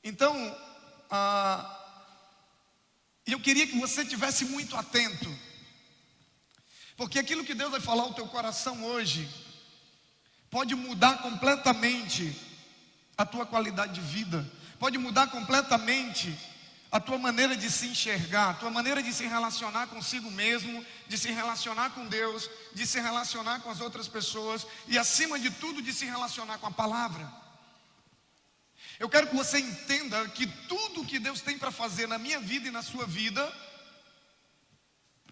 Então, eu queria que você estivesse muito atento, porque aquilo que Deus vai falar ao teu coração hoje pode mudar completamente a tua qualidade de vida, pode mudar completamente a tua maneira de se enxergar, a tua maneira de se relacionar consigo mesmo, de se relacionar com Deus, de se relacionar com as outras pessoas e, acima de tudo, de se relacionar com a palavra. Eu quero que você entenda que tudo que Deus tem para fazer na minha vida e na sua vida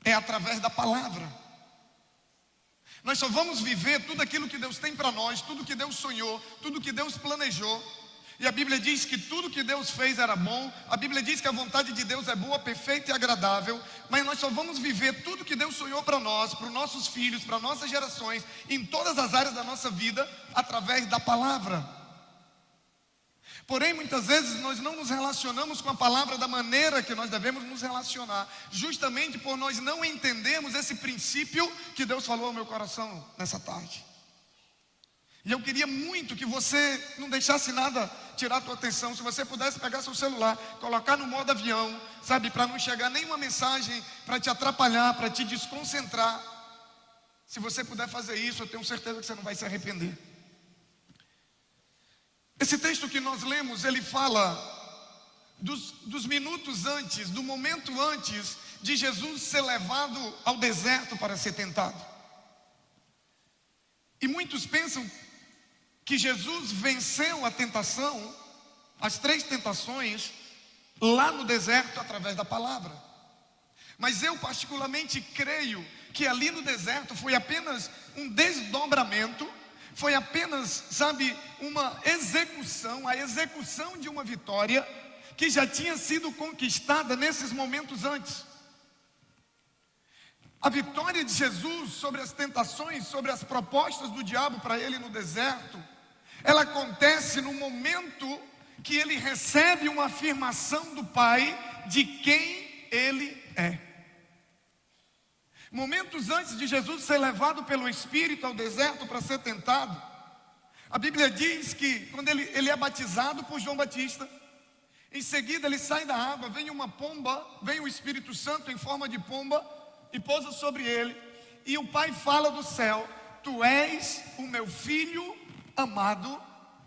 é através da palavra. Nós só vamos viver tudo aquilo que Deus tem para nós, tudo que Deus sonhou, tudo que Deus planejou. E a Bíblia diz que tudo que Deus fez era bom. A Bíblia diz que a vontade de Deus é boa, perfeita e agradável. Mas nós só vamos viver tudo que Deus sonhou para nós, para os nossos filhos, para nossas gerações, em todas as áreas da nossa vida, através da palavra. Porém, muitas vezes nós não nos relacionamos com a palavra da maneira que nós devemos nos relacionar, justamente por nós não entendermos esse princípio que Deus falou ao meu coração nessa tarde. E eu queria muito que você não deixasse nada tirar a tua atenção. Se você pudesse pegar seu celular, colocar no modo avião, sabe, para não chegar nenhuma mensagem para te atrapalhar, para te desconcentrar. Se você puder fazer isso, eu tenho certeza que você não vai se arrepender. Esse texto que nós lemos, ele fala dos minutos antes, do momento antes de Jesus ser levado ao deserto para ser tentado. E muitos pensam que Jesus venceu a tentação, as 3 tentações, lá no deserto através da palavra. Mas eu particularmente creio que ali no deserto foi apenas um desdobramento, foi apenas, sabe, uma execução, a execução de uma vitória que já tinha sido conquistada nesses momentos antes. A vitória de Jesus sobre as tentações, sobre as propostas do diabo para ele no deserto, ela acontece no momento que ele recebe uma afirmação do Pai de quem ele é. Momentos antes de Jesus ser levado pelo Espírito ao deserto para ser tentado, a Bíblia diz que quando ele é batizado por João Batista, em seguida ele sai da água, vem uma pomba, vem o Espírito Santo em forma de pomba e pousa sobre ele, e o Pai fala do céu: tu és o meu filho amado,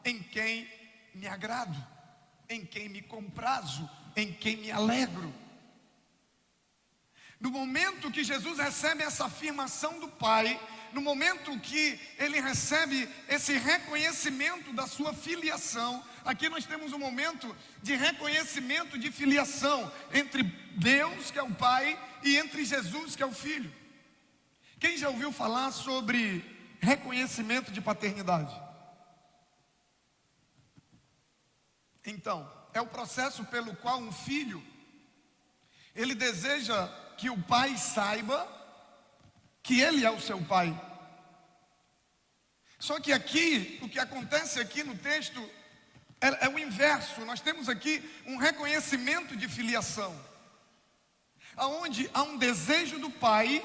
em quem me agrado, em quem me comprazo, em quem me alegro. No momento que Jesus recebe essa afirmação do Pai, no momento que ele recebe esse reconhecimento da sua filiação, aqui nós temos um momento de reconhecimento de filiação entre Deus, que é o Pai, e entre Jesus, que é o Filho. Quem já ouviu falar sobre reconhecimento de paternidade? Então, é o processo pelo qual um filho, ele deseja que o pai saiba que ele é o seu pai. Só que aqui, o que acontece aqui no texto é o inverso. Nós temos aqui um reconhecimento de filiação, aonde há um desejo do pai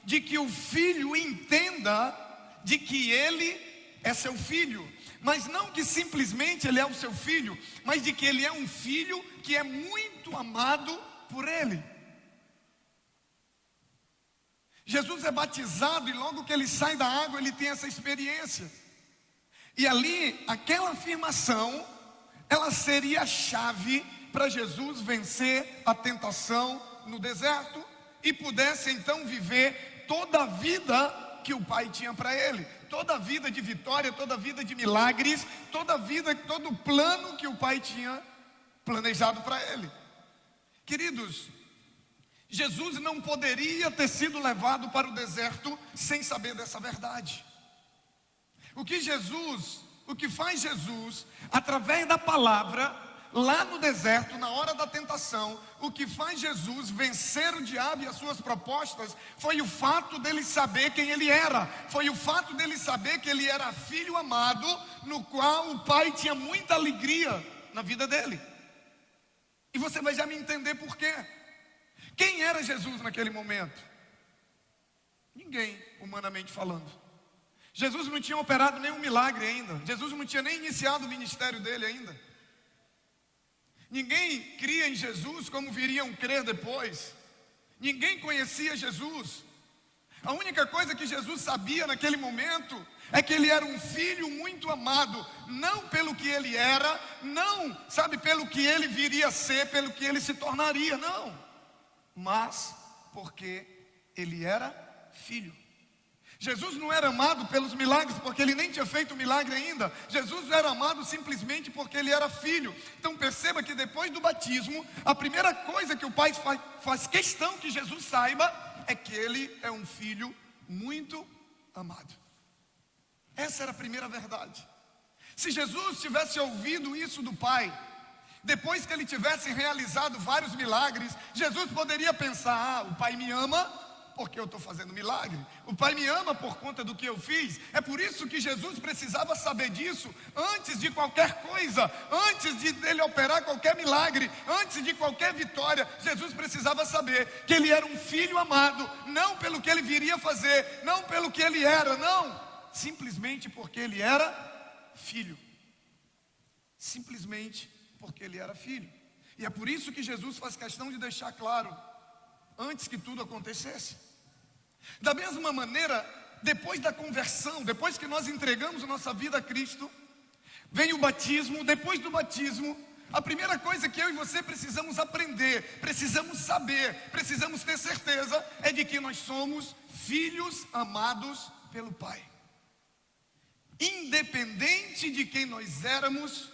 de que o filho entenda de que ele é seu filho. Mas não que simplesmente ele é o seu filho, mas de que ele é um filho que é muito amado por ele. Jesus é batizado e logo que ele sai da água, ele tem essa experiência. E ali, aquela afirmação, ela seria a chave para Jesus vencer a tentação no deserto e pudesse então viver toda a vida que o Pai tinha para ele, toda a vida de vitória, toda a vida de milagres, toda a vida, todo o plano que o Pai tinha planejado para ele. Queridos, Jesus não poderia ter sido levado para o deserto sem saber dessa verdade. O que faz Jesus, através da palavra, lá no deserto, na hora da tentação, o que faz Jesus vencer o diabo e as suas propostas foi o fato dele saber quem ele era. Foi o fato dele saber que ele era filho amado, no qual o Pai tinha muita alegria na vida dele. E você vai já me entender por quê. Quem era Jesus naquele momento? Ninguém, humanamente falando. Jesus não tinha operado nenhum milagre ainda. Jesus não tinha nem iniciado o ministério dele ainda. Ninguém cria em Jesus como viriam crer depois. Ninguém conhecia Jesus. A única coisa que Jesus sabia naquele momento é que ele era um filho muito amado, não pelo que ele era, não, sabe, pelo que ele viria a ser, pelo que ele se tornaria, não, mas porque ele era filho. Jesus não era amado pelos milagres, porque ele nem tinha feito milagre ainda. Jesus era amado simplesmente porque ele era filho. Então perceba que depois do batismo, a primeira coisa que o Pai faz questão que Jesus saiba é que ele é um filho muito amado. Essa era a primeira verdade. Se Jesus tivesse ouvido isso do Pai, depois que ele tivesse realizado vários milagres, Jesus poderia pensar: o Pai me ama porque eu estou fazendo milagre, o Pai me ama por conta do que eu fiz. É por isso que Jesus precisava saber disso antes de qualquer coisa, antes de ele operar qualquer milagre, antes de qualquer vitória. Jesus precisava saber que ele era um filho amado, não pelo que ele viria fazer, não pelo que ele era, não, simplesmente porque ele era filho. Simplesmente porque ele era filho. E é por isso que Jesus faz questão de deixar claro, antes que tudo acontecesse. Da mesma maneira, depois da conversão, depois que nós entregamos a nossa vida a Cristo, vem o batismo. Depois do batismo, a primeira coisa que eu e você precisamos aprender, precisamos saber, precisamos ter certeza, é de que nós somos filhos amados pelo Pai. Independente de quem nós éramos,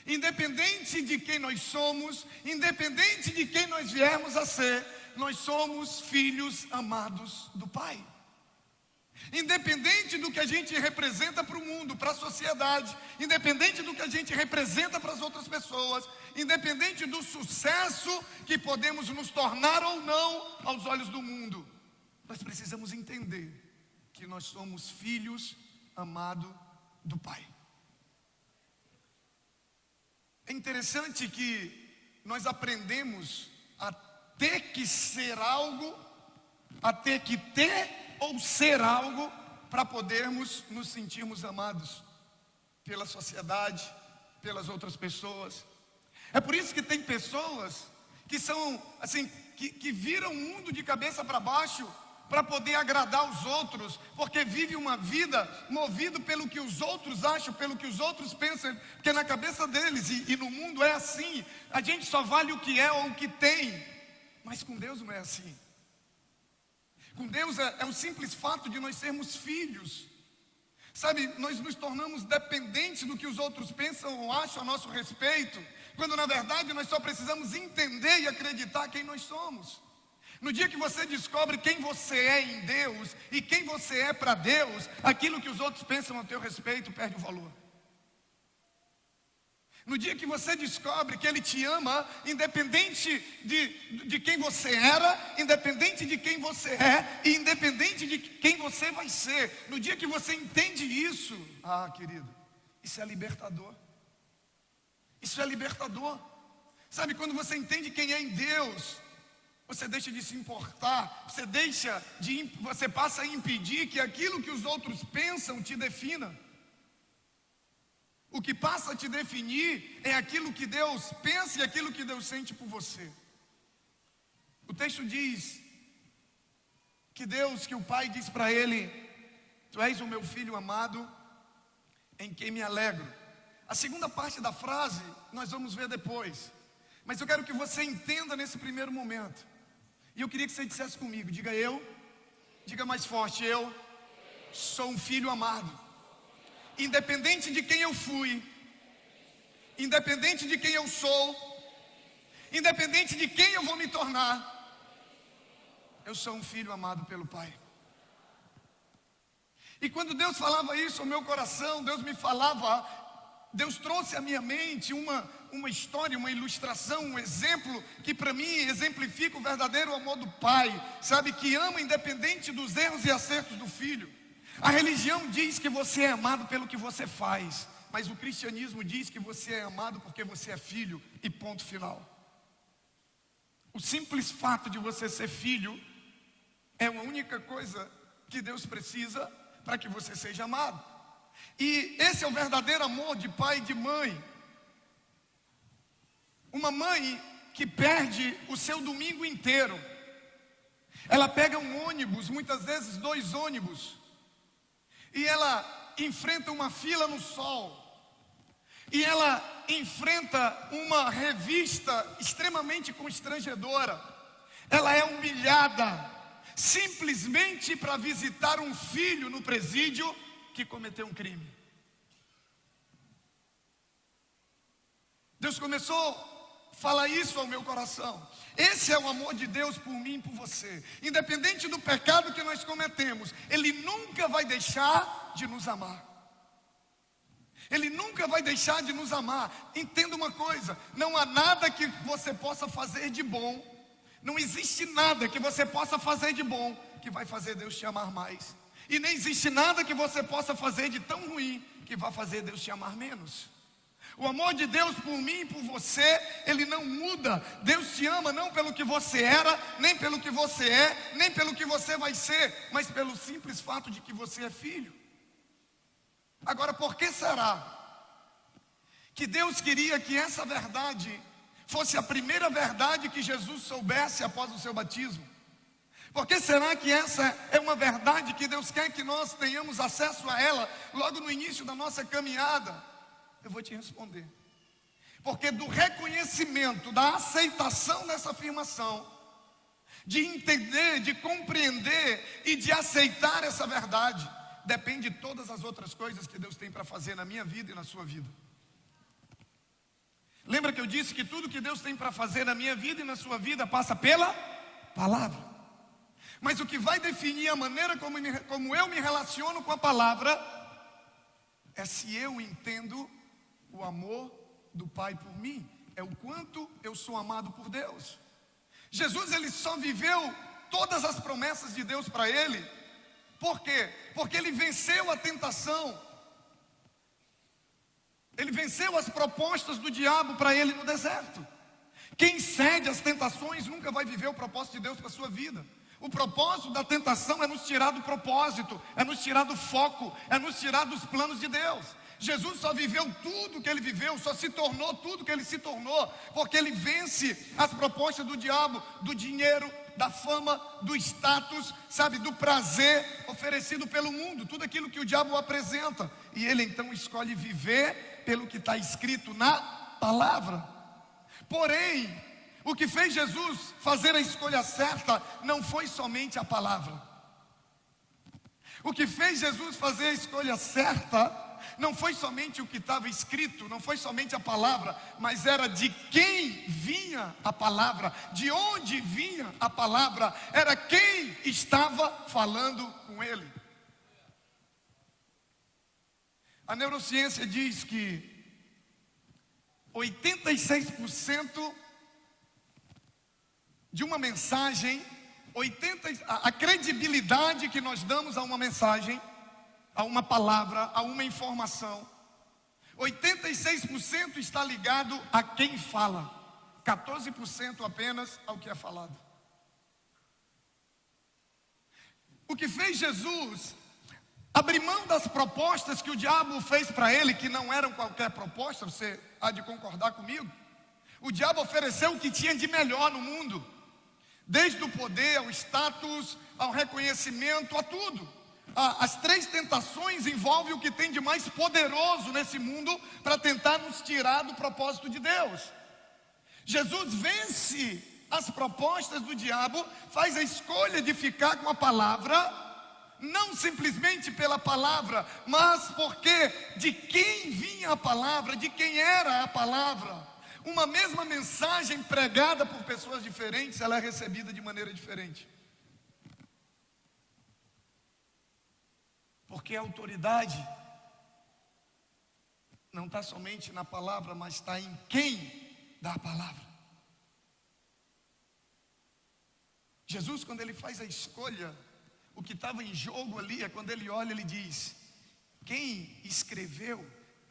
independente de quem nós somos, independente de quem nós viermos a ser, nós somos filhos amados do Pai. Independente do que a gente representa para o mundo, para a sociedade, independente do que a gente representa para as outras pessoas, independente do sucesso que podemos nos tornar ou não aos olhos do mundo, nós precisamos entender que nós somos filhos amados do Pai. É interessante que nós aprendemos a ter que ser algo, a ter que ter ou ser algo para podermos nos sentirmos amados pela sociedade, pelas outras pessoas. É por isso que tem pessoas que são assim, que viram o mundo de cabeça para baixo para poder agradar os outros, porque vive uma vida movido pelo que os outros acham, pelo que os outros pensam, porque na cabeça deles e no mundo é assim, a gente só vale o que é ou o que tem. Mas com Deus não é assim. Com Deus é o simples fato de nós sermos filhos. Sabe, nós nos tornamos dependentes do que os outros pensam ou acham a nosso respeito, quando na verdade nós só precisamos entender e acreditar quem nós somos. No dia que você descobre quem você é em Deus e quem você é para Deus, aquilo que os outros pensam a teu respeito perde o valor. No dia que você descobre que Ele te ama, independente de quem você era, independente de quem você é, e independente de quem você vai ser, no dia que você entende isso, querido, isso é libertador. Isso é libertador. Sabe, quando você entende quem é em Deus, você deixa de se importar, você passa a impedir que aquilo que os outros pensam te defina. O que passa a te definir é aquilo que Deus pensa e aquilo que Deus sente por você. O texto diz que o Pai diz para ele: tu és o meu filho amado, em quem me alegro. A segunda parte da frase nós vamos ver depois, mas eu quero que você entenda nesse primeiro momento. E eu queria que você dissesse comigo, diga mais forte, eu sou um filho amado. Independente de quem eu fui, independente de quem eu sou, independente de quem eu vou me tornar, eu sou um filho amado pelo Pai. E quando Deus falava isso ao meu coração, Deus trouxe à minha mente uma história, uma ilustração, um exemplo que para mim exemplifica o verdadeiro amor do Pai, sabe, que ama independente dos erros e acertos do filho. A religião diz que você é amado pelo que você faz, mas o cristianismo diz que você é amado porque você é filho, e ponto final. O simples fato de você ser filho é a única coisa que Deus precisa para que você seja amado. E esse é o verdadeiro amor de pai e de mãe. Uma mãe que perde o seu domingo inteiro, ela pega um ônibus, muitas vezes 2 ônibus, e ela enfrenta uma fila no sol, e ela enfrenta uma revista extremamente constrangedora, ela é humilhada, simplesmente para visitar um filho no presídio que cometeu um crime. Deus começou a falar isso ao meu coração. Esse é o amor de Deus por mim e por você. Independente do pecado que nós cometemos, Ele nunca vai deixar de nos amar. Ele nunca vai deixar de nos amar. Entenda uma coisa: não há nada que você possa fazer de bom, não existe nada que você possa fazer de bom que vai fazer Deus te amar mais. E nem existe nada que você possa fazer de tão ruim que vai fazer Deus te amar menos. O amor de Deus por mim e por você, Ele não muda. Deus te ama não pelo que você era, nem pelo que você é, nem pelo que você vai ser, mas pelo simples fato de que você é filho. Agora, por que será que Deus queria que essa verdade fosse a primeira verdade que Jesus soubesse após o seu batismo? Por que será que essa é uma verdade que Deus quer que nós tenhamos acesso a ela logo no início da nossa caminhada? Eu vou te responder. Porque do reconhecimento, da aceitação dessa afirmação, de entender, de compreender e de aceitar essa verdade, depende de todas as outras coisas que Deus tem para fazer na minha vida e na sua vida. Lembra que eu disse que tudo que Deus tem para fazer na minha vida e na sua vida passa pela palavra. Mas o que vai definir a maneira como eu me relaciono com a palavra é se eu entendo o amor do Pai por mim, é o quanto eu sou amado por Deus. Jesus, ele só viveu todas as promessas de Deus para ele. Por quê? Porque ele venceu a tentação. Ele venceu as propostas do diabo para ele no deserto. Quem cede às tentações nunca vai viver o propósito de Deus para a sua vida. O propósito da tentação é nos tirar do propósito, é nos tirar do foco, é nos tirar dos planos de Deus. Jesus só viveu tudo que ele viveu, só se tornou tudo que ele se tornou, porque ele vence as propostas do diabo, do dinheiro, da fama, do status, sabe, do prazer oferecido pelo mundo, tudo aquilo que o diabo apresenta. E ele então escolhe viver pelo que está escrito na palavra. Porém, o que fez Jesus fazer a escolha certa não foi somente a palavra. O que fez Jesus fazer a escolha certa não foi somente o que estava escrito, não foi somente a palavra, mas era de quem vinha a palavra, de onde vinha a palavra, era quem estava falando com ele. A neurociência diz que 86% de uma mensagem, a credibilidade que nós damos a uma mensagem, a uma palavra, a uma informação, 86% está ligado a quem fala, 14% apenas ao que é falado. O que fez Jesus abrir mão das propostas que o diabo fez para ele, que não eram qualquer proposta, você há de concordar comigo? O diabo ofereceu o que tinha de melhor no mundo, desde o poder, ao status, ao reconhecimento, a tudo. As 3 tentações envolvem o que tem de mais poderoso nesse mundo para tentar nos tirar do propósito de Deus. Jesus vence as propostas do diabo, faz a escolha de ficar com a palavra, não simplesmente pela palavra, mas porque de quem vinha a palavra, de quem era a palavra. Uma mesma mensagem pregada por pessoas diferentes, ela é recebida de maneira diferente. Porque a autoridade não está somente na palavra, mas está em quem dá a palavra. Jesus, quando ele faz a escolha, o que estava em jogo ali é quando ele olha, ele diz: quem escreveu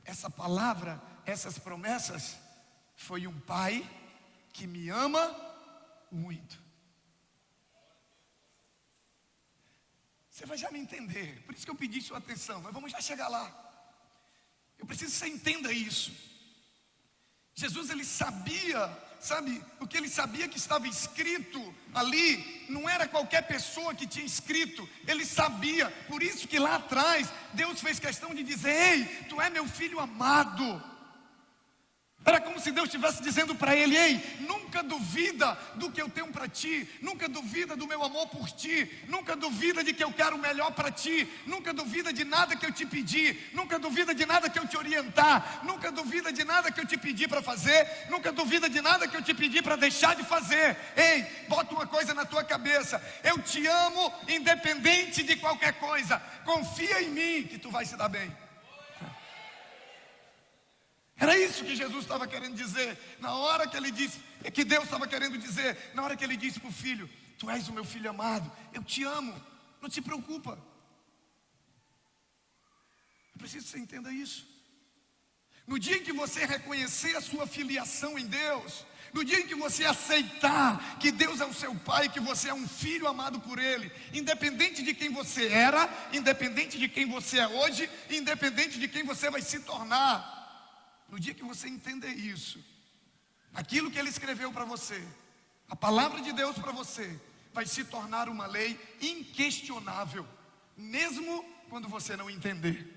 essa palavra, essas promessas, foi um pai que me ama muito. Você vai já me entender, por isso que eu pedi sua atenção, mas vamos já chegar lá. Eu preciso que você entenda isso. Jesus, ele sabia, sabe, o que ele sabia que estava escrito ali, não era qualquer pessoa que tinha escrito, ele sabia. Por isso que lá atrás, Deus fez questão de dizer: ei, tu é meu filho amado. Era como se Deus estivesse dizendo para ele: ei, nunca duvida do que eu tenho para ti, nunca duvida do meu amor por ti, nunca duvida de que eu quero o melhor para ti, nunca duvida de nada que eu te pedi, nunca duvida de nada que eu te orientar, nunca duvida de nada que eu te pedi para fazer, nunca duvida de nada que eu te pedi para deixar de fazer. Ei, bota uma coisa na tua cabeça: eu te amo independente de qualquer coisa, confia em mim que tu vai se dar bem. Era isso que Jesus estava querendo dizer, na hora que ele disse, que Deus estava querendo dizer, na hora que ele disse para o filho: tu és o meu filho amado, eu te amo, não te preocupa. Eu preciso que você entenda isso. No dia em que você reconhecer a sua filiação em Deus, no dia em que você aceitar que Deus é o seu pai, que você é um filho amado por Ele, independente de quem você era, independente de quem você é hoje, independente de quem você vai se tornar, no dia que você entender isso, aquilo que Ele escreveu para você, a palavra de Deus para você, vai se tornar uma lei inquestionável, mesmo quando você não entender.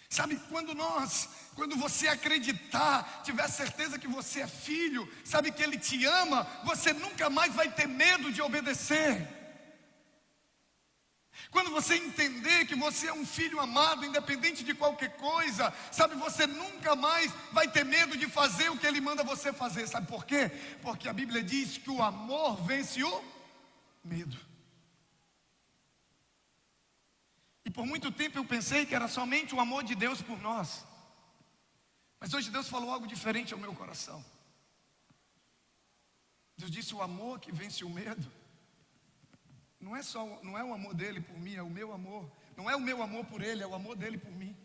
Sabe, quando você acreditar, tiver certeza que você é filho, sabe que Ele te ama, você nunca mais vai ter medo de obedecer. Quando você entender que você é um filho amado, independente de qualquer coisa, sabe, você nunca mais vai ter medo de fazer o que Ele manda você fazer. Sabe por quê? Porque a Bíblia diz que o amor vence o medo. E por muito tempo eu pensei que era somente o amor de Deus por nós. Mas hoje Deus falou algo diferente ao meu coração. Deus disse: o amor que vence o medo não é o amor dele por mim, é o meu amor. Não é o meu amor por ele, é o amor dele por mim.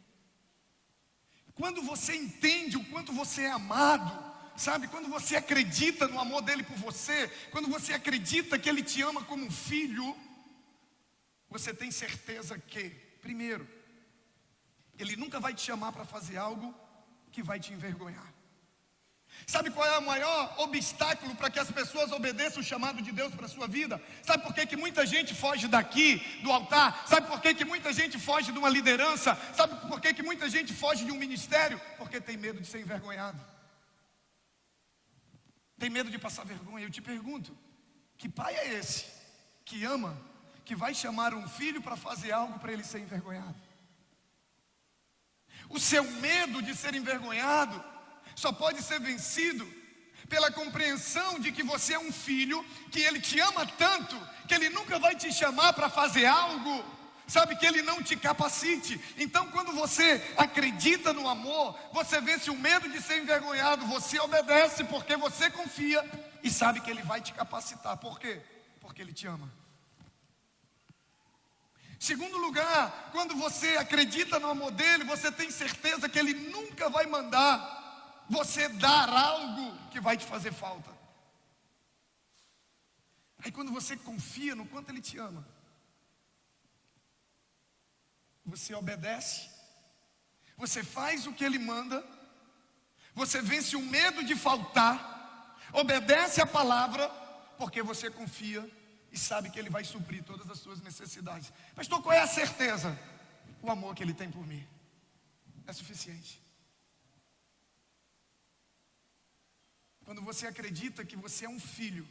Quando você entende o quanto você é amado, sabe, quando você acredita no amor dele por você, quando você acredita que ele te ama como um filho, você tem certeza que, primeiro, ele nunca vai te chamar para fazer algo que vai te envergonhar. Sabe qual é o maior obstáculo para que as pessoas obedeçam o chamado de Deus para a sua vida? Sabe por que muita gente foge daqui, do altar? Sabe por que muita gente foge de uma liderança? Sabe por que muita gente foge de um ministério? Porque tem medo de ser envergonhado. Tem medo de passar vergonha. Eu te pergunto: que pai é esse que ama, que vai chamar um filho para fazer algo para ele ser envergonhado? O seu medo de ser envergonhado só pode ser vencido pela compreensão de que você é um filho, que Ele te ama tanto, que Ele nunca vai te chamar para fazer algo, sabe, que Ele não te capacite. Então, quando você acredita no amor, você vence o medo de ser envergonhado, você obedece porque você confia e sabe que Ele vai te capacitar. Por quê? Porque Ele te ama. Segundo lugar, quando você acredita no amor dele, você tem certeza que Ele nunca vai mandar você dar algo que vai te fazer falta. Aí quando você confia no quanto Ele te ama, você obedece, você faz o que Ele manda, você vence o medo de faltar, obedece a palavra, porque você confia e sabe que Ele vai suprir todas as suas necessidades. Pastor, qual é a certeza? O amor que Ele tem por mim é suficiente. Quando você acredita que você é um filho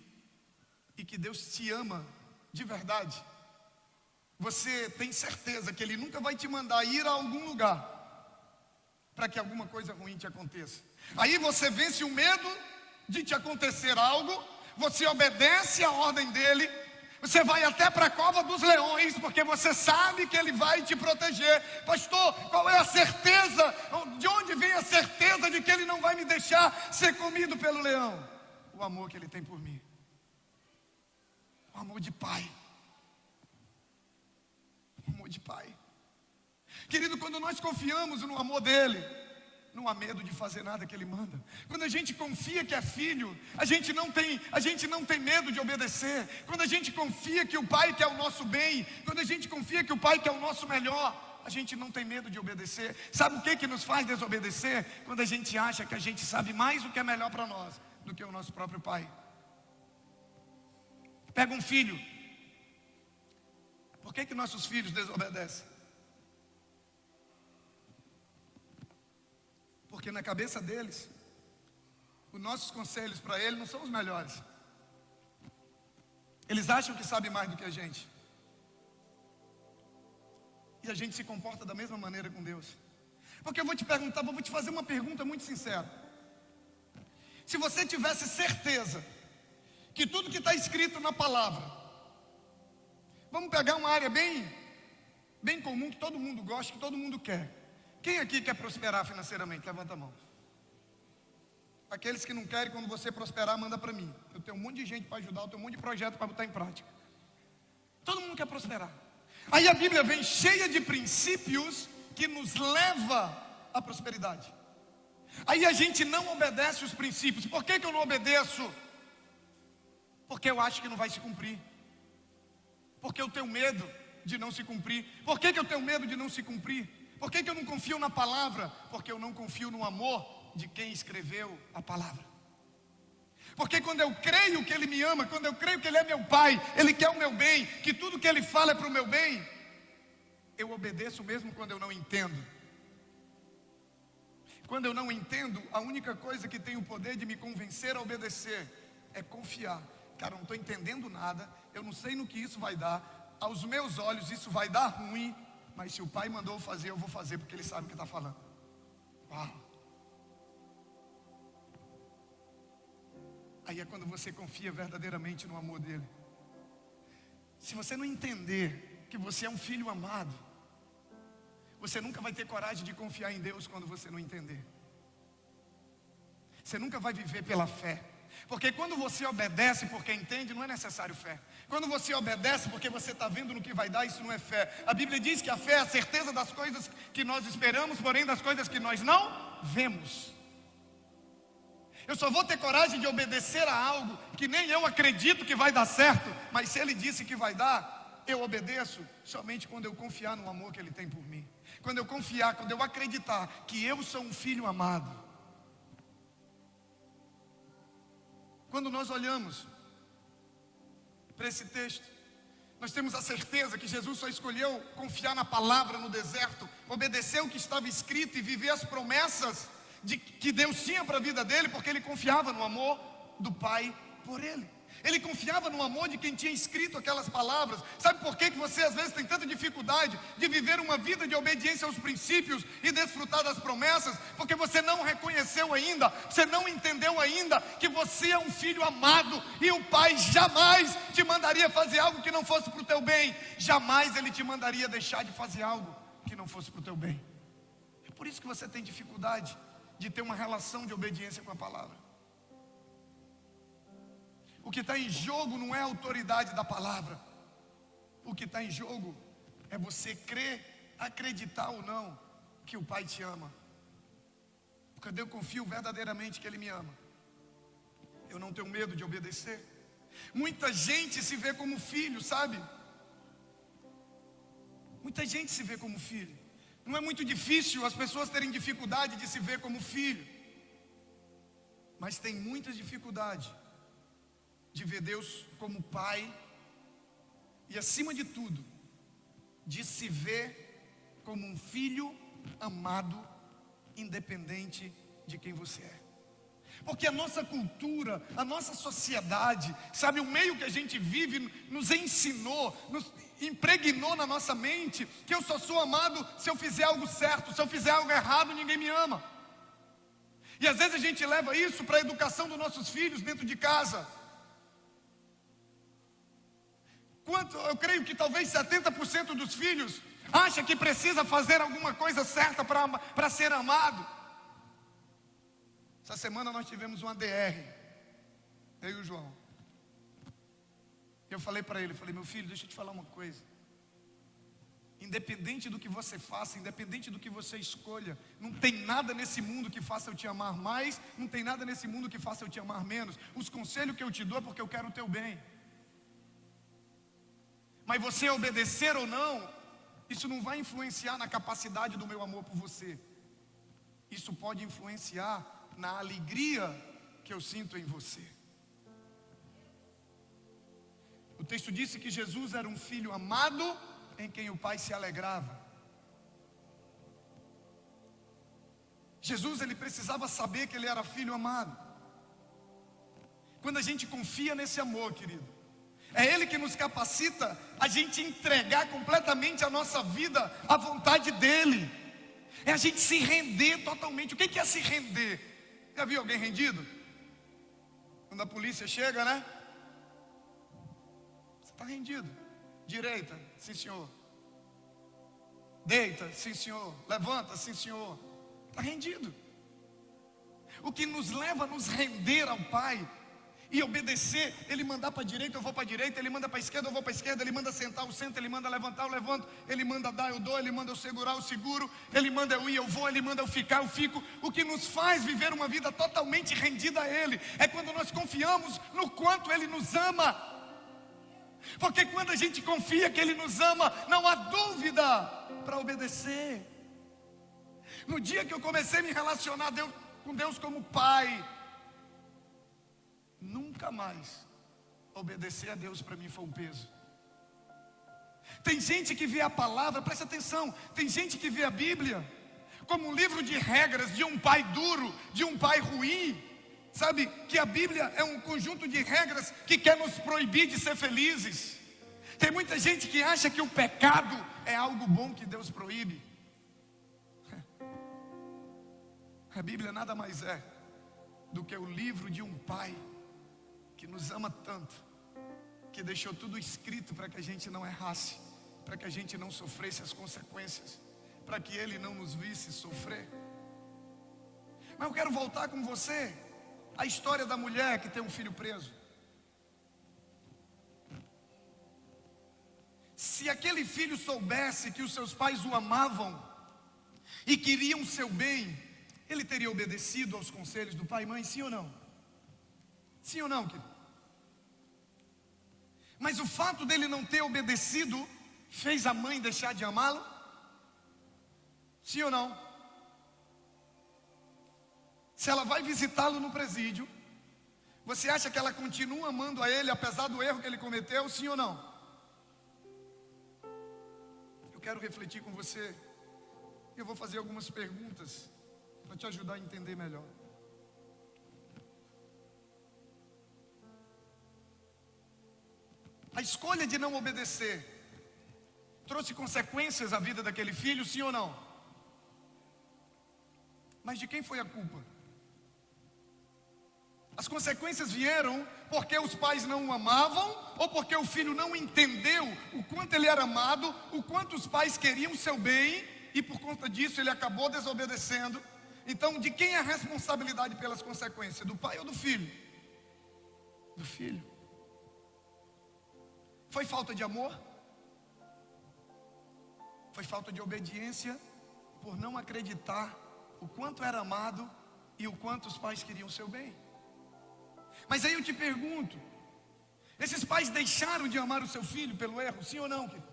e que Deus te ama de verdade, você tem certeza que Ele nunca vai te mandar ir a algum lugar para que alguma coisa ruim te aconteça. Aí você vence o medo de te acontecer algo, você obedece a ordem dele, você vai até para a cova dos leões, porque você sabe que Ele vai te proteger. Pastor, qual é a certeza? De onde vem a certeza de que Ele não vai me deixar ser comido pelo leão? O amor que Ele tem por mim. O amor de pai. O amor de pai. Querido, quando nós confiamos no amor dele, não há medo de fazer nada que Ele manda. Quando a gente confia que é filho, a gente não tem medo de obedecer. Quando a gente confia que o Pai quer o nosso bem, quando a gente confia que o Pai quer o nosso melhor, a gente não tem medo de obedecer. Sabe o que nos faz desobedecer? Quando a gente acha que a gente sabe mais o que é melhor para nós do que o nosso próprio pai. Pega um filho. Por que nossos filhos desobedecem? Porque na cabeça deles, os nossos conselhos para eles não são os melhores. Eles acham que sabem mais do que a gente. E a gente se comporta da mesma maneira com Deus. Porque eu vou te perguntar, vou te fazer uma pergunta muito sincera. Se você tivesse certeza que tudo que está escrito na palavra, vamos pegar uma área bem comum, que todo mundo gosta, que todo mundo quer. Quem aqui quer prosperar financeiramente? Levanta a mão. Aqueles que não querem, quando você prosperar, manda para mim. Eu tenho um monte de gente para ajudar, eu tenho um monte de projeto para botar em prática. Todo mundo quer prosperar. Aí a Bíblia vem cheia de princípios que nos leva à prosperidade. Aí a gente não obedece os princípios. Por que eu não obedeço? Porque eu acho que não vai se cumprir. Porque eu tenho medo de não se cumprir. Por que eu tenho medo de não se cumprir? Por que eu não confio na palavra? Porque eu não confio no amor de quem escreveu a palavra. Porque quando eu creio que Ele me ama, quando eu creio que Ele é meu Pai, Ele quer o meu bem, que tudo que Ele fala é para o meu bem, eu obedeço mesmo quando eu não entendo. Quando eu não entendo, a única coisa que tem o poder de me convencer a obedecer é confiar. Cara, eu não estou entendendo nada, eu não sei no que isso vai dar, aos meus olhos isso vai dar ruim, mas se o Pai mandou fazer, eu vou fazer, porque Ele sabe o que está falando. Uau! Aí é quando você confia verdadeiramente no amor dele. Se você não entender que você é um filho amado, você nunca vai ter coragem de confiar em Deus quando você não entender. Você nunca vai viver pela fé. Porque quando você obedece porque entende, não é necessário fé. Quando você obedece porque você está vendo no que vai dar, isso não é fé. A Bíblia diz que a fé é a certeza das coisas que nós esperamos, porém das coisas que nós não vemos. Eu só vou ter coragem de obedecer a algo que nem eu acredito que vai dar certo, mas se Ele disse que vai dar, eu obedeço somente quando eu confiar no amor que Ele tem por mim. Quando eu confiar, quando eu acreditar que eu sou um filho amado. Quando nós olhamos para esse texto, nós temos a certeza que Jesus só escolheu confiar na palavra no deserto, obedecer o que estava escrito e viver as promessas que Deus tinha para a vida dele, porque ele confiava no amor do Pai por ele. Ele confiava no amor de quem tinha escrito aquelas palavras. Sabe por que você às vezes tem tanta dificuldade de viver uma vida de obediência aos princípios e desfrutar das promessas? Porque você não reconheceu ainda, você não entendeu ainda que você é um filho amado e o Pai jamais te mandaria fazer algo que não fosse para o teu bem. Jamais Ele te mandaria deixar de fazer algo que não fosse para o teu bem. É por isso que você tem dificuldade de ter uma relação de obediência com a palavra. O que está em jogo não é a autoridade da palavra. O que está em jogo é você crer, acreditar ou não que o Pai te ama. Porque eu confio verdadeiramente que Ele me ama. Eu não tenho medo de obedecer. Muita gente se vê como filho, sabe? Muita gente se vê como filho. Não é muito difícil as pessoas terem dificuldade de se ver como filho. Mas tem muita dificuldade de ver Deus como Pai. E acima de tudo, de se ver como um filho amado, independente de quem você é. Porque a nossa cultura, a nossa sociedade, sabe, o meio que a gente vive nos ensinou, nos impregnou na nossa mente que eu só sou amado se eu fizer algo certo, se eu fizer algo errado ninguém me ama. E às vezes a gente leva isso para a educação dos nossos filhos dentro de casa. Eu creio que talvez 70% dos filhos acha que precisa fazer alguma coisa certa para ser amado. Essa semana nós tivemos uma DR, eu e o João. Eu falei para ele, meu filho, deixa eu te falar uma coisa. Independente do que você faça, independente do que você escolha, não tem nada nesse mundo que faça eu te amar mais, não tem nada nesse mundo que faça eu te amar menos. Os conselhos que eu te dou é porque eu quero o teu bem. Mas você obedecer ou não, Isso não vai influenciar na capacidade do meu amor por você. Isso pode influenciar na alegria que eu sinto em você. O texto disse que Jesus era um filho amado em quem o Pai se alegrava. Jesus, ele precisava saber que ele era filho amado. Quando a gente confia nesse amor, querido, é ele que nos capacita a gente entregar completamente a nossa vida à vontade dele. É a gente se render totalmente. O que é se render? Já viu alguém rendido? Quando a polícia chega, né? Você está rendido. Direita, sim senhor. Deita, sim senhor. Levanta, sim senhor. Está rendido. O que nos leva a nos render ao Pai e obedecer, ele mandar para a direita, eu vou para a direita, ele manda para a esquerda, eu vou para a esquerda, ele manda sentar, eu sento, ele manda levantar, eu levanto, ele manda dar, eu dou, ele manda eu segurar, eu seguro, ele manda eu ir, eu vou, ele manda eu ficar, eu fico. O que nos faz viver uma vida totalmente rendida a ele é quando nós confiamos no quanto ele nos ama. Porque quando a gente confia que ele nos ama, não há dúvida para obedecer. No dia que eu comecei a me relacionar com Deus como Pai, nunca mais obedecer a Deus para mim foi um peso. Tem gente que vê a palavra, presta atenção, tem gente que vê a Bíblia como um livro de regras de um pai duro, de um pai ruim. Sabe que a Bíblia é um conjunto de regras que quer nos proibir de ser felizes. Tem muita gente que acha que o pecado é algo bom que Deus proíbe. A Bíblia nada mais é do que o livro de um pai que nos ama tanto, que deixou tudo escrito para que a gente não errasse, para que a gente não sofresse as consequências, para que ele não nos visse sofrer. Mas eu quero voltar com você à história da mulher que tem um filho preso. Se aquele filho soubesse que os seus pais o amavam e queriam seu bem, ele teria obedecido aos conselhos do pai e mãe, sim ou não? Sim ou não, querido? Mas o fato dele não ter obedecido fez a mãe deixar de amá-lo? Sim ou não? Se ela vai visitá-lo no presídio, você acha que ela continua amando a ele apesar do erro que ele cometeu? Sim ou não? Eu quero refletir com você. Eu vou fazer algumas perguntas para te ajudar a entender melhor. A escolha de não obedecer trouxe consequências à vida daquele filho, sim ou não? Mas de quem foi a culpa? As consequências vieram porque os pais não o amavam, ou porque o filho não entendeu o quanto ele era amado, o quanto os pais queriam o seu bem, e por conta disso ele acabou desobedecendo. Então, de quem é a responsabilidade pelas consequências? Do pai ou do filho? Do filho. Foi falta de amor? Foi falta de obediência por não acreditar o quanto era amado e o quanto os pais queriam o seu bem. Mas aí eu te pergunto, esses pais deixaram de amar o seu filho pelo erro, sim ou não, querido?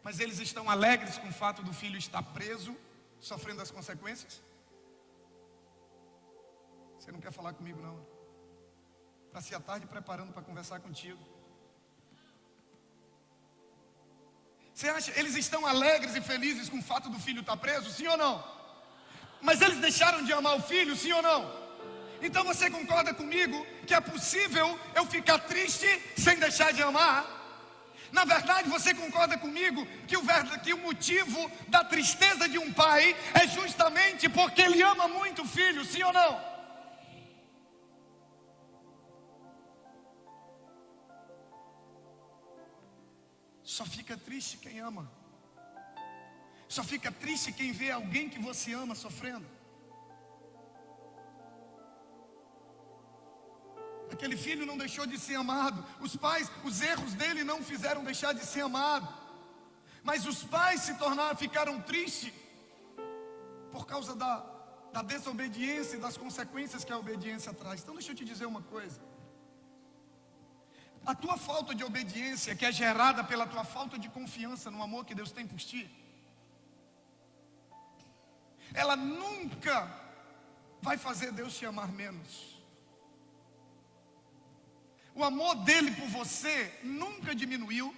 Mas eles estão alegres com o fato do filho estar preso, sofrendo as consequências? Você não quer falar comigo não? Passei a tarde preparando para conversar contigo. Você acha, eles estão alegres e felizes com o fato do filho estar preso, sim ou não? Mas eles deixaram de amar o filho, sim ou não? Então você concorda comigo que é possível eu ficar triste sem deixar de amar? Na verdade, você concorda comigo que o motivo da tristeza de um pai é justamente porque ele ama muito o filho, sim ou não? Só fica triste quem ama. Só fica triste quem vê alguém que você ama sofrendo. Aquele filho não deixou de ser amado. Os pais, os erros dele não fizeram deixar de ser amado. Mas os pais ficaram tristes por causa da desobediência e das consequências que a obediência traz. Então deixa eu te dizer uma coisa. A tua falta de obediência, que é gerada pela tua falta de confiança no amor que Deus tem por ti, ela nunca vai fazer Deus te amar menos. O amor dele por você nunca diminuiu.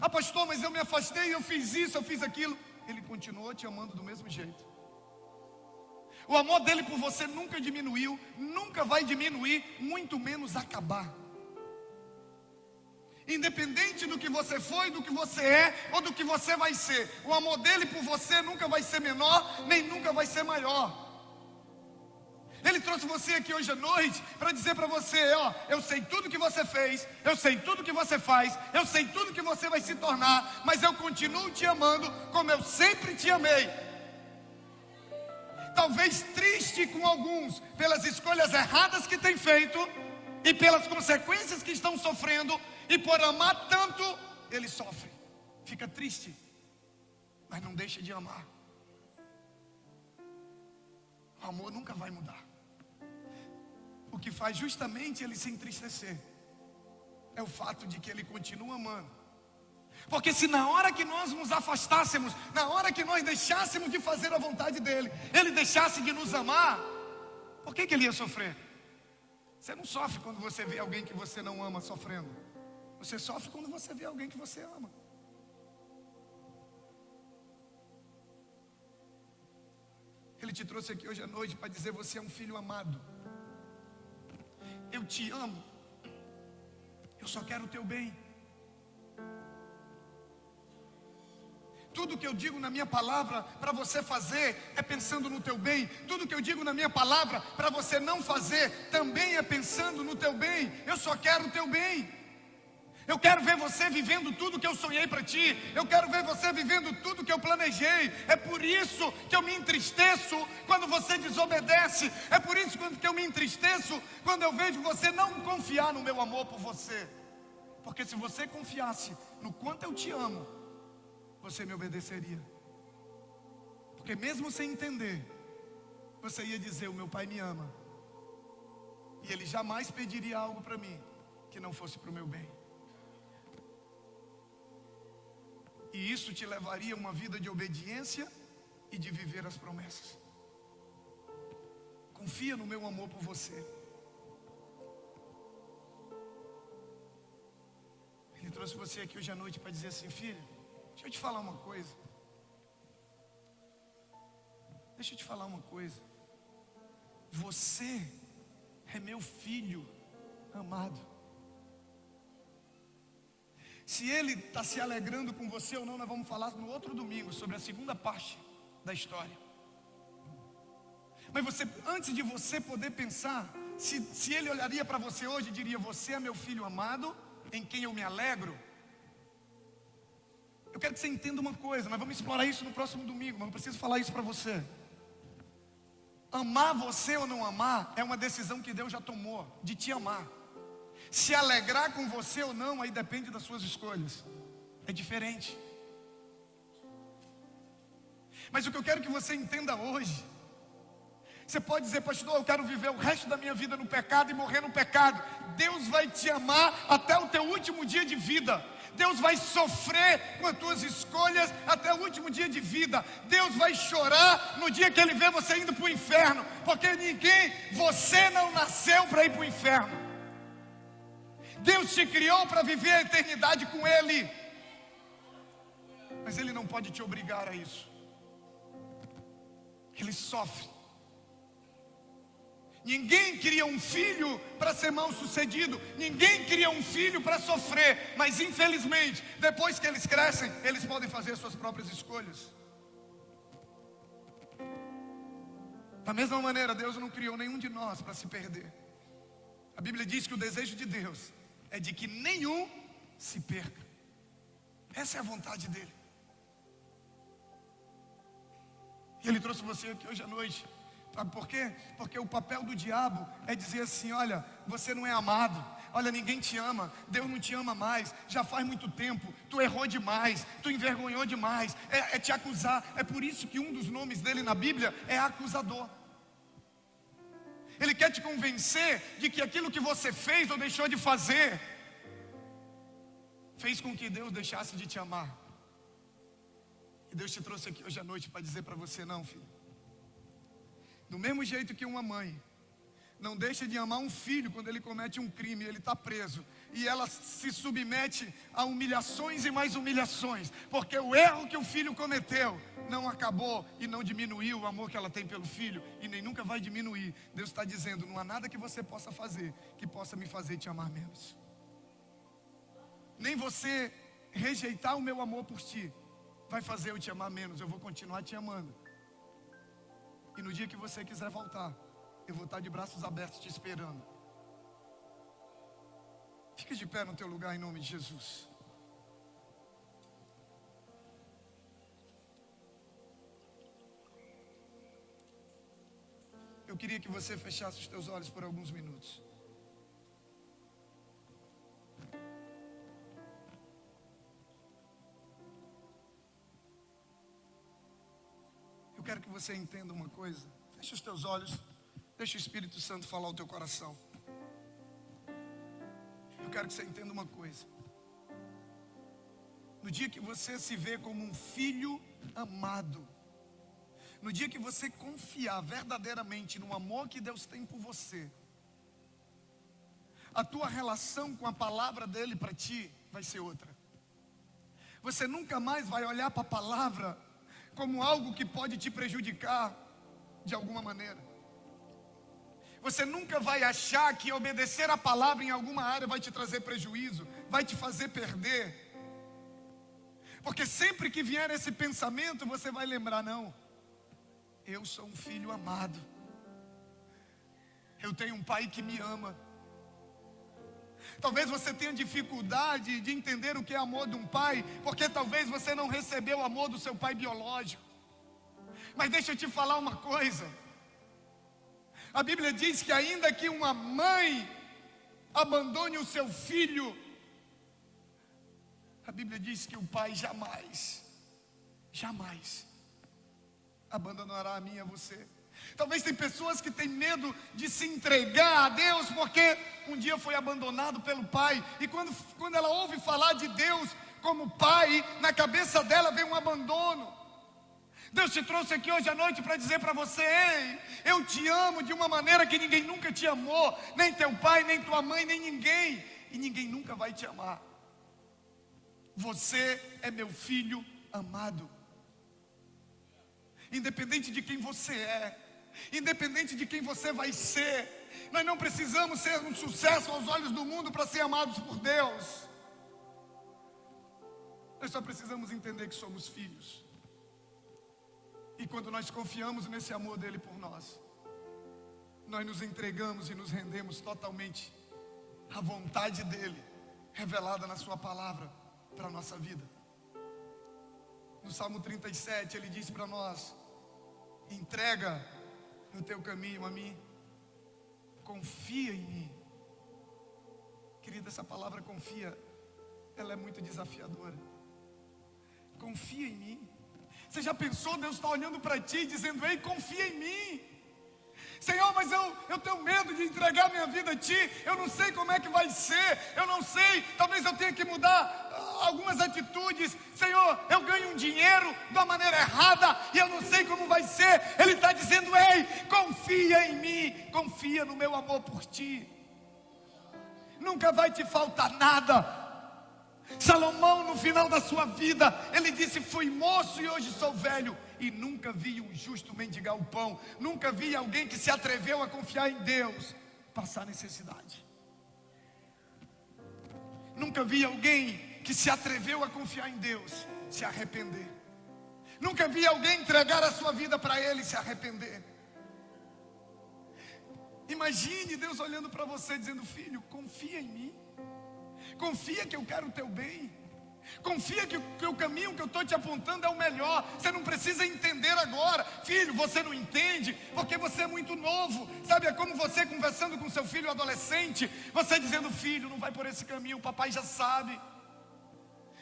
Ah, pastor, mas eu me afastei, eu fiz isso, eu fiz aquilo. Ele continuou te amando do mesmo jeito. O amor dele por você nunca diminuiu, nunca vai diminuir, muito menos acabar. Independente do que você foi, do que você é ou do que você vai ser, o amor dele por você nunca vai ser menor, nem nunca vai ser maior. Ele trouxe você aqui hoje à noite para dizer para você, ó, eu sei tudo que você fez, eu sei tudo que você faz, eu sei tudo que você vai se tornar, mas eu continuo te amando como eu sempre te amei. Talvez triste com alguns pelas escolhas erradas que tem feito e pelas consequências que estão sofrendo, e por amar tanto, ele sofre, fica triste, mas não deixa de amar. O amor nunca vai mudar. O que faz justamente ele se entristecer é o fato de que ele continua amando. Porque se na hora que nós nos afastássemos, na hora que nós deixássemos de fazer a vontade dele, ele deixasse de nos amar, por que ele ia sofrer? Você não sofre quando você vê alguém que você não ama sofrendo. Você sofre quando você vê alguém que você ama. Ele te trouxe aqui hoje à noite para dizer: você é um filho amado. Eu te amo. Eu só quero o teu bem. Tudo que eu digo na minha palavra para você fazer é pensando no teu bem. Tudo que eu digo na minha palavra para você não fazer também é pensando no teu bem. Eu só quero o teu bem. Eu quero ver você vivendo tudo que eu sonhei para ti. Eu quero ver você vivendo tudo que eu planejei. É por isso que eu me entristeço quando você desobedece. É por isso que eu me entristeço quando eu vejo você não confiar no meu amor por você. Porque se você confiasse no quanto eu te amo, você me obedeceria. Porque mesmo sem entender, você ia dizer: o meu pai me ama, e ele jamais pediria algo para mim que não fosse para o meu bem. E isso te levaria a uma vida de obediência e de viver as promessas. Confia no meu amor por você. Ele trouxe você aqui hoje à noite para dizer assim: filho, deixa eu te falar uma coisa. Deixa eu te falar uma coisa. Você é meu filho amado. Se ele está se alegrando com você ou não, nós vamos falar no outro domingo sobre a segunda parte da história. Mas você, antes de você poder pensar, se ele olharia para você hoje e diria: você é meu filho amado, em quem eu me alegro. Eu quero que você entenda uma coisa. Nós vamos explorar isso no próximo domingo, mas eu preciso falar isso para você. Amar você ou não amar é uma decisão que Deus já tomou, de te amar. Se alegrar com você ou não, aí depende das suas escolhas. É diferente. Mas o que eu quero que você entenda hoje, você pode dizer: pastor, eu quero viver o resto da minha vida no pecado e morrer no pecado. Deus vai te amar até o teu último dia de vida. Deus vai sofrer com as tuas escolhas até o último dia de vida. Deus vai chorar no dia que Ele vê você indo para o inferno. Porque você não nasceu para ir para o inferno. Deus te criou para viver a eternidade com Ele. Mas Ele não pode te obrigar a isso. Ele sofre. Ninguém cria um filho para ser mal sucedido. Ninguém cria um filho para sofrer. Mas infelizmente, depois que eles crescem, eles podem fazer suas próprias escolhas. Da mesma maneira, Deus não criou nenhum de nós para se perder. A Bíblia diz que o desejo de Deus é de que nenhum se perca. Essa é a vontade dele. E Ele trouxe você aqui hoje à noite. Sabe por quê? Porque o papel do diabo é dizer assim: olha, você não é amado. Olha, ninguém te ama. Deus não te ama mais. Já faz muito tempo. Tu errou demais. Tu envergonhou demais. É te acusar. É por isso que um dos nomes dele na Bíblia é acusador. Ele quer te convencer de que aquilo que você fez ou deixou de fazer fez com que Deus deixasse de te amar. E Deus te trouxe aqui hoje à noite para dizer para você: não, filho. Do mesmo jeito que uma mãe não deixa de amar um filho quando ele comete um crime, ele está preso, e ela se submete a humilhações e mais humilhações, porque o erro que o filho cometeu não acabou e não diminuiu o amor que ela tem pelo filho, e nem nunca vai diminuir. Deus está dizendo: não há nada que você possa fazer que possa me fazer te amar menos. Nem você rejeitar o meu amor por ti vai fazer eu te amar menos. Eu vou continuar te amando. E no dia que você quiser voltar, eu vou estar de braços abertos te esperando. Fica de pé no teu lugar em nome de Jesus. Eu queria que você fechasse os teus olhos por alguns minutos. Eu quero que você entenda uma coisa. Feche os teus olhos. Deixa o Espírito Santo falar ao teu coração. Eu quero que você entenda uma coisa. No dia que você se vê como um filho amado, no dia que você confiar verdadeiramente no amor que Deus tem por você, a tua relação com a palavra dele para ti vai ser outra. Você nunca mais vai olhar para a palavra como algo que pode te prejudicar de alguma maneira. Você nunca vai achar que obedecer a palavra em alguma área vai te trazer prejuízo, vai te fazer perder. Porque sempre que vier esse pensamento, você vai lembrar: não, eu sou um filho amado. Eu tenho um pai que me ama. Talvez você tenha dificuldade de entender o que é amor de um pai, porque talvez você não recebeu o amor do seu pai biológico. Mas deixa eu te falar uma coisa. A Bíblia diz que ainda que uma mãe abandone o seu filho, a Bíblia diz que o pai jamais abandonará a mim e a você. Talvez tem pessoas que têm medo de se entregar a Deus porque um dia foi abandonado pelo pai, e quando ela ouve falar de Deus como pai, na cabeça dela vem um abandono. Deus te trouxe aqui hoje à noite para dizer para você: ei, eu te amo de uma maneira que ninguém nunca te amou, nem teu pai, nem tua mãe, nem ninguém, e ninguém nunca vai te amar. Você é meu filho amado. Independente de quem você é, independente de quem você vai ser, nós não precisamos ser um sucesso aos olhos do mundo para ser amados por Deus. Nós só precisamos entender que somos filhos. E quando nós confiamos nesse amor dele por nós, nós nos entregamos e nos rendemos totalmente à vontade dele, revelada na sua palavra para a nossa vida. No Salmo 37 ele diz para nós: entrega o teu caminho a mim, confia em mim. Querida, essa palavra confia, ela é muito desafiadora. Confia em mim. Você já pensou, Deus está olhando para ti dizendo: ei, confia em mim. Senhor, mas eu tenho medo de entregar minha vida a ti, eu não sei como é que vai ser, eu não sei, talvez eu tenha que mudar algumas atitudes. Senhor, eu ganho um dinheiro de uma maneira errada e eu não sei como vai ser. Ele está dizendo: ei, confia em mim, confia no meu amor por ti, nunca vai te faltar nada. Salomão, no final da sua vida, ele disse: fui moço e hoje sou velho, e nunca vi um justo mendigar o pão. Nunca vi alguém que se atreveu a confiar em Deus passar necessidade. Nunca vi alguém que se atreveu a confiar em Deus se arrepender. Nunca vi alguém entregar a sua vida para Ele e se arrepender. Imagine Deus olhando para você dizendo: filho, confia em mim. Confia que eu quero o teu bem. Confia que o caminho que eu estou te apontando é o melhor. Você não precisa entender agora. Filho, você não entende porque você é muito novo. Sabe, é como você conversando com seu filho adolescente, você dizendo: filho, não vai por esse caminho, o papai já sabe.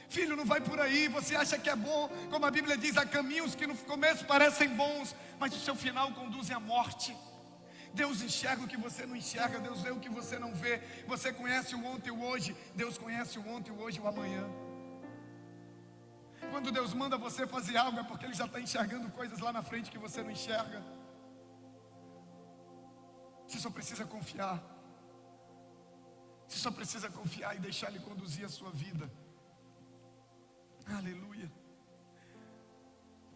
Filho, não vai por aí, você acha que é bom. Como a Bíblia diz, há caminhos que no começo parecem bons, mas o seu final conduzem à morte. Deus enxerga o que você não enxerga, Deus vê o que você não vê. Você conhece o ontem e o hoje, Deus conhece o ontem, o hoje e o amanhã. Quando Deus manda você fazer algo, é porque Ele já está enxergando coisas lá na frente que você não enxerga. Você só precisa confiar. Você só precisa confiar e deixar Ele conduzir a sua vida. Aleluia.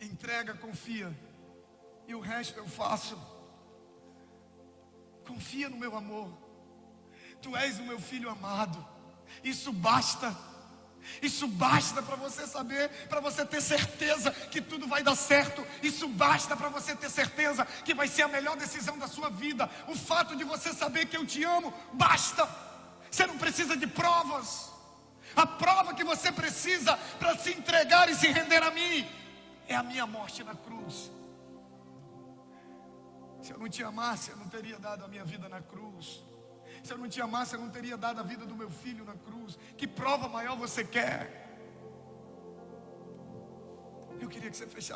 Entrega, confia, e o resto eu faço. Confia no meu amor. Tu és o meu filho amado. Isso basta. Isso basta para você saber, para você ter certeza que tudo vai dar certo. Isso basta para você ter certeza que vai ser a melhor decisão da sua vida. O fato de você saber que eu te amo, basta. Você não precisa de provas. A prova que você precisa para se entregar e se render a mim é a minha morte na cruz. Se eu não te amasse, eu não teria dado a minha vida na cruz. Se eu não te amasse, eu não teria dado a vida do meu filho na cruz. Que prova maior você quer? Eu queria que você fechasse.